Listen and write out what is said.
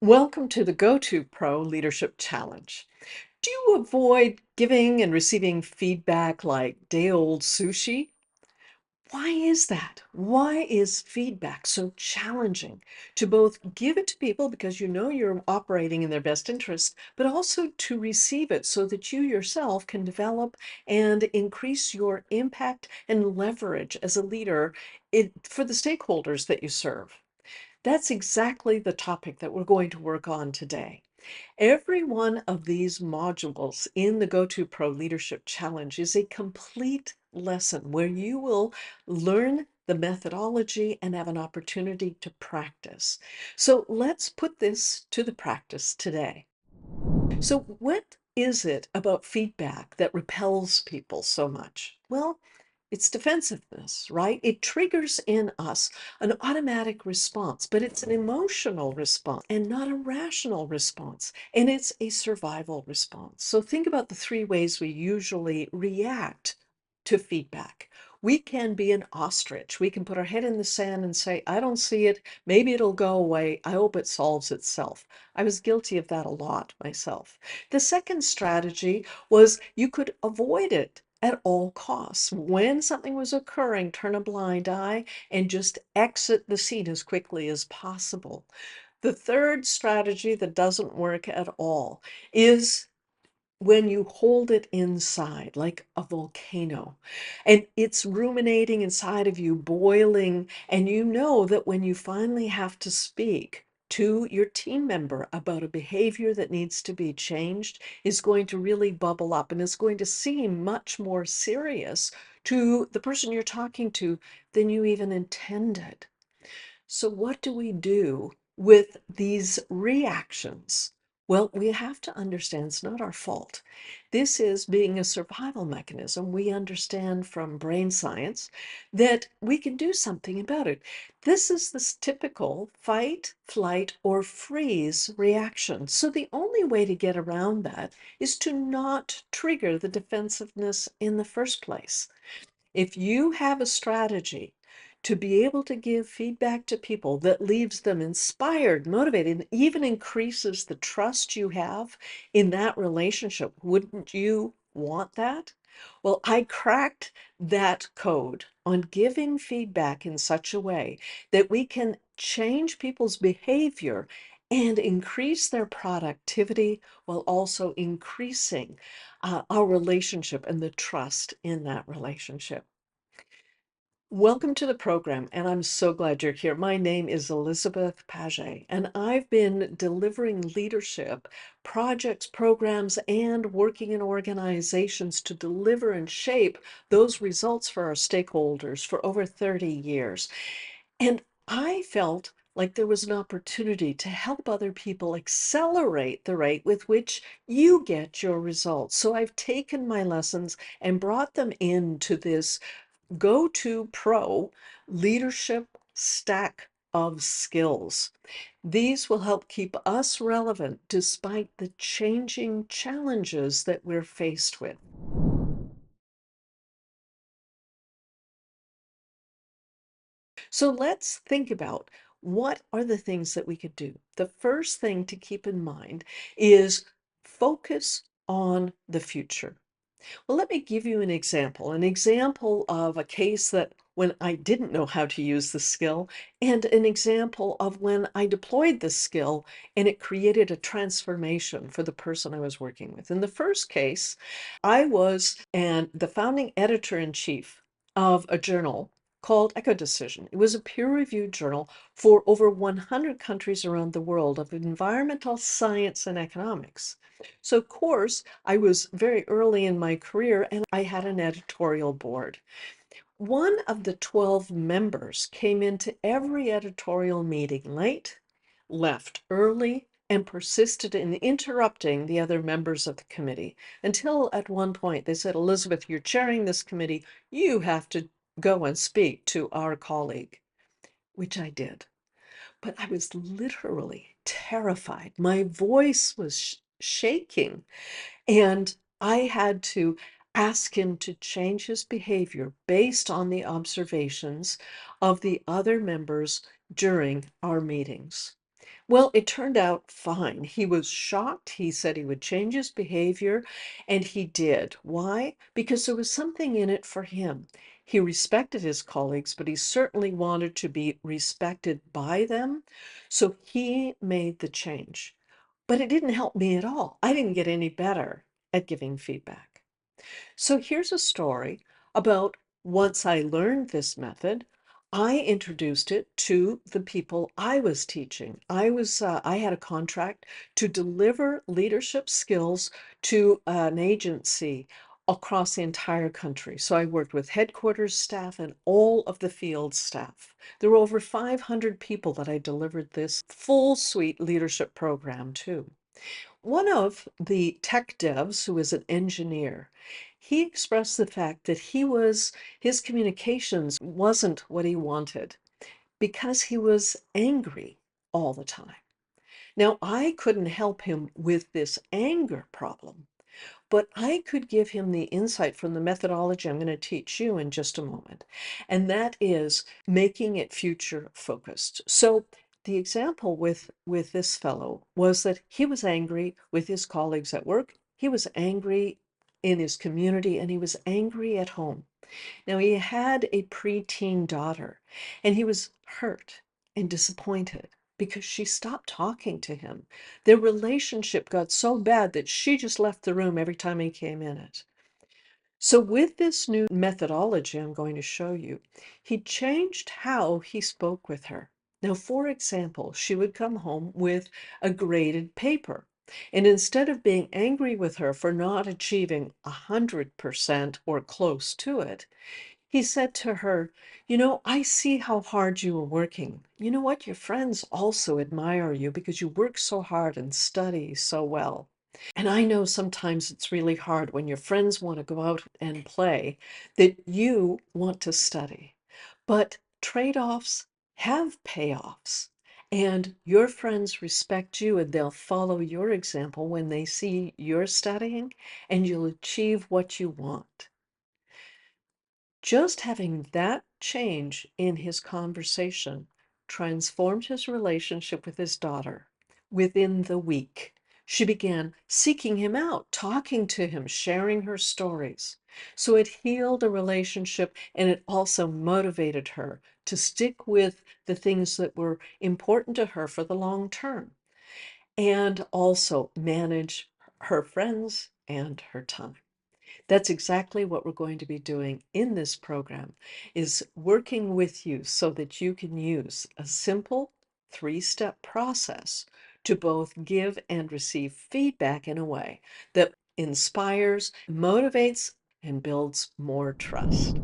Welcome to the Go-To Pro Leadership Challenge. Do you avoid giving and receiving feedback like day-old sushi? Why is that? Why is feedback so challenging to both give it to people because you know you're operating in their best interest, but also to receive it so that you yourself can develop and increase your impact and leverage as a leader for the stakeholders that you serve? That's exactly the topic that we're going to work on today. Every one of these modules in the Go-To Pro Leadership Challenge is a complete lesson where you will learn the methodology and have an opportunity to practice. So let's put this to the practice today. So what is it about feedback that repels people so much? Well, it's defensiveness, right? It triggers in us an automatic response, but it's an emotional response and not a rational response. And it's a survival response. So think about the three ways we usually react to feedback. We can be an ostrich. We can put our head in the sand and say, I don't see it. Maybe it'll go away. I hope it solves itself. I was guilty of that a lot myself. The second strategy was you could avoid it at all costs. When something was occurring, turn a blind eye and just exit the scene as quickly as possible. The third strategy that doesn't work at all is when you hold it inside like a volcano and it's ruminating inside of you, boiling, and you know that when you finally have to speak to your team member about a behavior that needs to be changed is going to really bubble up and it's going to seem much more serious to the person you're talking to than you even intended. So what do we do with these reactions? Well, we have to understand it's not our fault. This is being a survival mechanism. We understand from brain science that we can do something about it. This is this typical fight, flight, or freeze reaction. So the only way to get around that is to not trigger the defensiveness in the first place. If you have a strategy to be able to give feedback to people that leaves them inspired, motivated, and even increases the trust you have in that relationship, wouldn't you want that? Well, I cracked that code on giving feedback in such a way that we can change people's behavior and increase their productivity while also increasing our relationship and the trust in that relationship. Welcome to the program, and I'm so glad you're here. My name is Elizabeth Pagé, and I've been delivering leadership projects, programs, and working in organizations to deliver and shape those results for our stakeholders for over 30 years. And I felt like there was an opportunity to help other people accelerate the rate with which you get your results. So I've taken my lessons and brought them into this Go-To Pro leadership stack of skills. These will help keep us relevant despite the changing challenges that we're faced with. So let's think about what are the things that we could do. The first thing to keep in mind is focus on the future. Well, let me give you an example of a case that when I didn't know how to use the skill, and an example of when I deployed the skill and it created a transformation for the person I was working with. In the first case, I was the founding editor-in-chief of a journal called Eco Decision. It was a peer-reviewed journal for over 100 countries around the world of environmental science and economics. So, of course, I was very early in my career and I had an editorial board. One of the 12 members came into every editorial meeting late, left early, and persisted in interrupting the other members of the committee until at one point they said, Elizabeth, you're chairing this committee. You have to go and speak to our colleague, which I did. But I was literally terrified. My voice was shaking. And I had to ask him to change his behavior based on the observations of the other members during our meetings. Well, it turned out fine. He was shocked. He said he would change his behavior, and he did. Why? Because there was something in it for him. He respected his colleagues, but he certainly wanted to be respected by them. So he made the change. But it didn't help me at all. I didn't get any better at giving feedback. So here's a story about once I learned this method, I introduced it to the people I was teaching. I had a contract to deliver leadership skills to an agency across the entire country. So I worked with headquarters staff and all of the field staff. There were over 500 people that I delivered this full suite leadership program to. One of the tech devs, who is an engineer, he expressed the fact that his communications wasn't what he wanted because he was angry all the time. Now, I couldn't help him with this anger problem, but I could give him the insight from the methodology I'm going to teach you in just a moment, and that is making it future focused. So the example with this fellow was that he was angry with his colleagues at work, he was angry in his community, and he was angry at home. Now he had a preteen daughter, and he was hurt and disappointed because she stopped talking to him. Their relationship got so bad that she just left the room every time he came in it. So with this new methodology I'm going to show you, he changed how he spoke with her. Now, for example, she would come home with a graded paper. And instead of being angry with her for not achieving 100% or close to it, he said to her, "You know, I see how hard you are working. You know what? Your friends also admire you because you work so hard and study so well. And I know sometimes it's really hard when your friends want to go out and play that you want to study. But trade-offs have payoffs. And your friends respect you and they'll follow your example when they see you're studying and you'll achieve what you want." Just having that change in his conversation transformed his relationship with his daughter within the week. She began seeking him out, talking to him, sharing her stories. So it healed a relationship and it also motivated her to stick with the things that were important to her for the long term and also manage her friends and her time. That's exactly what we're going to be doing in this program, is working with you so that you can use a simple three-step process to both give and receive feedback in a way that inspires, motivates, and builds more trust.